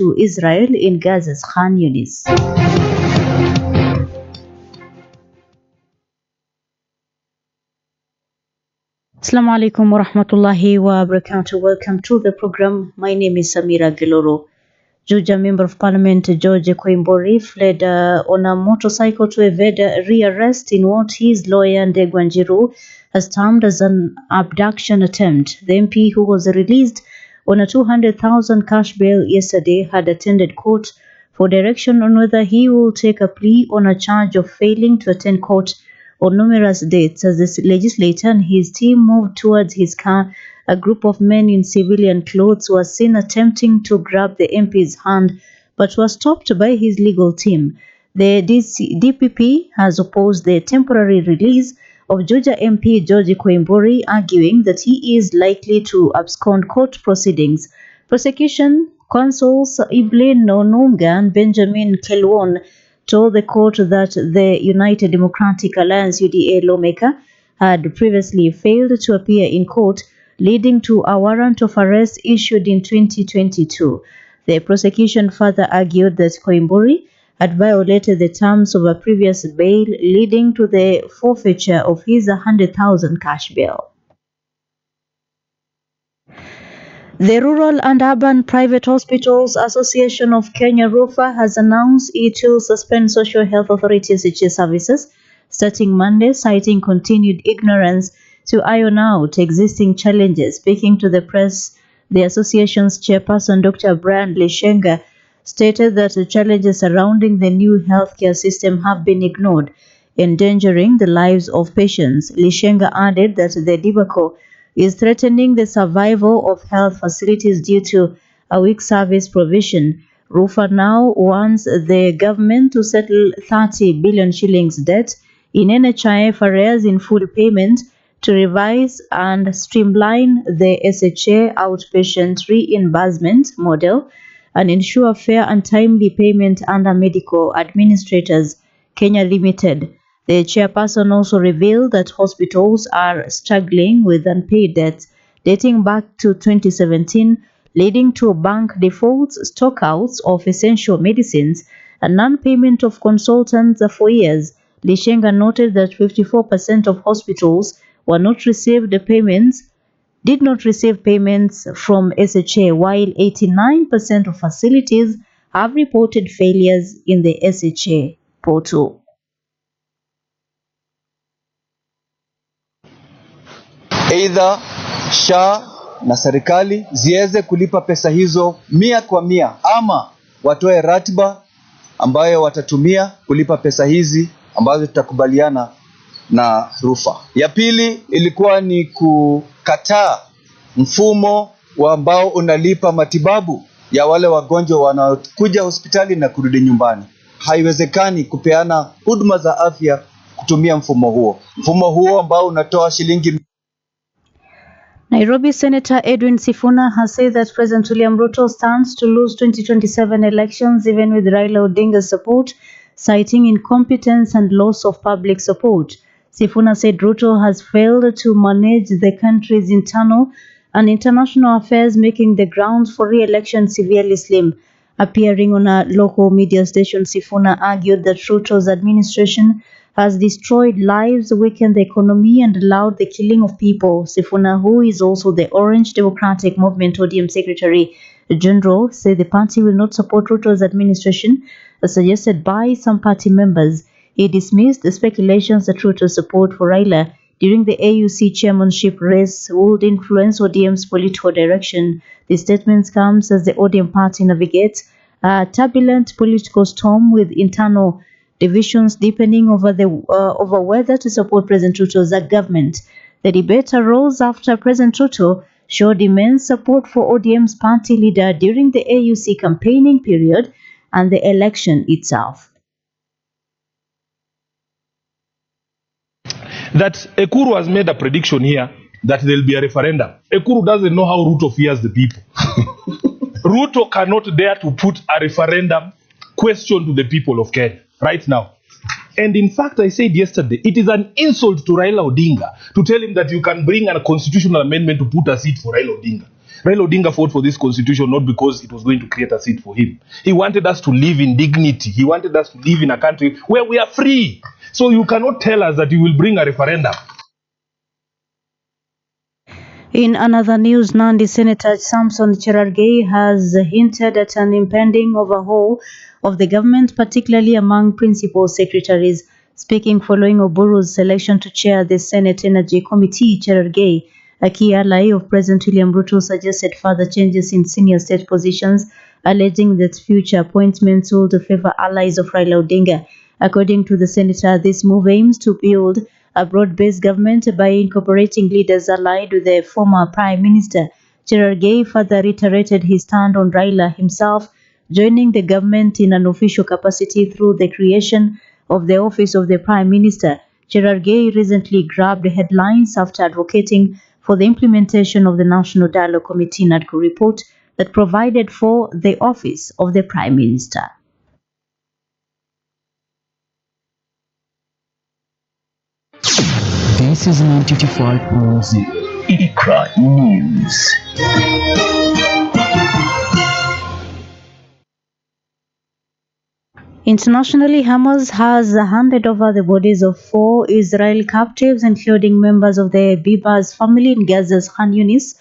to Israel in Gaza's Khan Yunis. Assalamu alaikum wa rahmatullahi wa barakatuh. Welcome to the program. My name is Samira Galoro. Juja Member of Parliament George Koimbori fled on a motorcycle to evade rearrest in what his lawyer Ndegwa Njiru has termed as an abduction attempt. The MP, who was released on a 200,000 cash bail yesterday, had attended court for direction on whether he will take a plea on a charge of failing to attend court on numerous dates. As the legislator and his team moved towards his car, a group of men in civilian clothes were seen attempting to grab the MP's hand, but were stopped by his legal team. The DPP has opposed the temporary release of Juja MP George Koimbori, arguing that he is likely to abscond court proceedings. Prosecution counsels Evelyn Nonunga and Benjamin Kelwon told the court that the United Democratic Alliance UDA lawmaker had previously failed to appear in court, leading to a warrant of arrest issued in 2022. The prosecution further argued that Koimbori had violated the terms of a previous bail, leading to the forfeiture of his 100,000 cash bail. The Rural and Urban Private Hospitals Association of Kenya RUFA has announced it will suspend Social Health Authority SHA services starting Monday, citing continued ignorance to iron out existing challenges. Speaking to the press, the association's chairperson, Dr. Brian Lishenga, stated that the challenges surrounding the new healthcare system have been ignored, endangering the lives of patients. Lishenga added that the debacle is threatening the survival of health facilities due to a weak service provision. RUFA now wants the government to settle 30 billion shillings debt in NHIF arrears in full payment, to revise and streamline the SHA outpatient reimbursement model, and ensure fair and timely payment under Medical Administrators Kenya Limited. The chairperson also revealed that hospitals are struggling with unpaid debts dating back to 2017, leading to bank defaults, stockouts of essential medicines, and non-payment of consultants for years. Lishenga noted that 54% of hospitals did not receive payments from SHA, while 89% of facilities have reported failures in the SHA portal. Either SHA na serikali ziweze kulipa pesa hizo 100%, ama watoe ratiba ambayo watatumia kulipa pesa hizi ambazo tutakubaliana na RUFA. Ya pili ilikuwa ni kukataa mfumo ambao unalipa matibabu ya wale wagonjwa wanaokuja hospitali na kurudi nyumbani. Haiwezekani kupeana huduma za afya kutumia mfumo huo. Mfumo huo ambao unatoa shilingi. Nairobi Senator Edwin Sifuna has said that President William Ruto stands to lose 2027 elections even with Raila Odinga's support, citing incompetence and loss of public support. Sifuna said Ruto has failed to manage the country's internal and international affairs, making the grounds for re-election severely slim. Appearing on a local media station, Sifuna argued that Ruto's administration has destroyed lives, weakened the economy, and allowed the killing of people. Sifuna, who is also the Orange Democratic Movement ODM Secretary General, said the party will not support Ruto's administration, as suggested by some party members. He dismissed the speculations that Ruto's support for Raila during the AUC chairmanship race would influence ODM's political direction. The statement comes as the ODM party navigates a turbulent political storm, with internal divisions deepening over whether to support President Ruto's government. The debate arose after President Ruto showed immense support for ODM's party leader during the AUC campaigning period and the election itself. That Ekuru has made a prediction here that there will be a referendum. Ekuru doesn't know how Ruto fears the people. Ruto cannot dare to put a referendum question to the people of Kenya right now. And in fact, I said yesterday, it is an insult to Raila Odinga to tell him that you can bring a constitutional amendment to put a seat for Raila Odinga. Raila Odinga fought for this constitution not because it was going to create a seat for him. He wanted us to live in dignity. He wanted us to live in a country where we are free. So you cannot tell us that you will bring a referendum. In another news, Nandi Senator Samson Cherargei has hinted at an impending overhaul of the government, particularly among principal secretaries. Speaking following Oburu's selection to chair the Senate Energy Committee, Cherargei, a key ally of President William Ruto, suggested further changes in senior state positions, alleging that future appointments will favor allies of Raila Odinga. According to the senator, this move aims to build a broad-based government by incorporating leaders allied with the former Prime Minister. Cherargei further reiterated his stand on Raila himself joining the government in an official capacity through the creation of the office of the Prime Minister. Cherargei recently grabbed headlines after advocating for the implementation of the National Dialogue Committee NADCO report that provided for the office of the Prime Minister. This is 95.0 Iqra News. Internationally, Hamas has handed over the bodies of 4 Israeli captives, including members of the Bibas family in Gaza's Khan Yunis,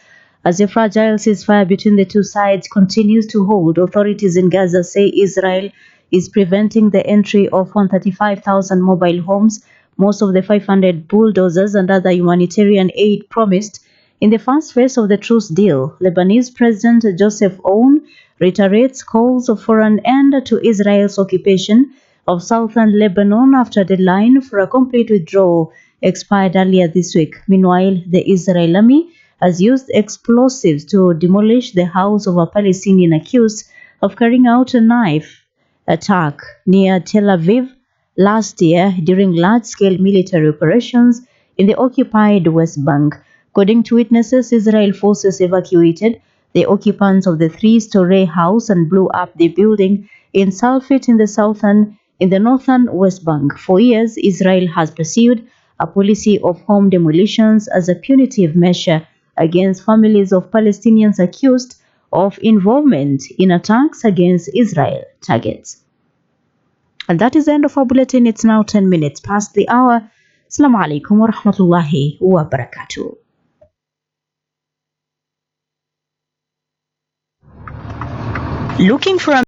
as a fragile ceasefire between the two sides continues to hold. Authorities in Gaza say Israel is preventing the entry of 135,000 mobile homes, most of the 500 bulldozers and other humanitarian aid promised in the first phase of the truce deal. Lebanese President Joseph Aoun reiterates calls for an end to Israel's occupation of southern Lebanon after the deadline for a complete withdrawal expired earlier this week. Meanwhile, the Israeli army has used explosives to demolish the house of a Palestinian accused of carrying out a knife attack near Tel Aviv last year during large-scale military operations in the occupied West Bank. According to witnesses, Israel forces evacuated the occupants of the 3-story house and blew up the building in Salfit in the northern West Bank. For years, Israel has pursued a policy of home demolitions as a punitive measure against families of Palestinians accused of involvement in attacks against Israel targets. And that is the end of our bulletin. It's now 10 minutes past the hour. Assalamu alaikum wa rahmatullahi wa barakatuh. Looking for a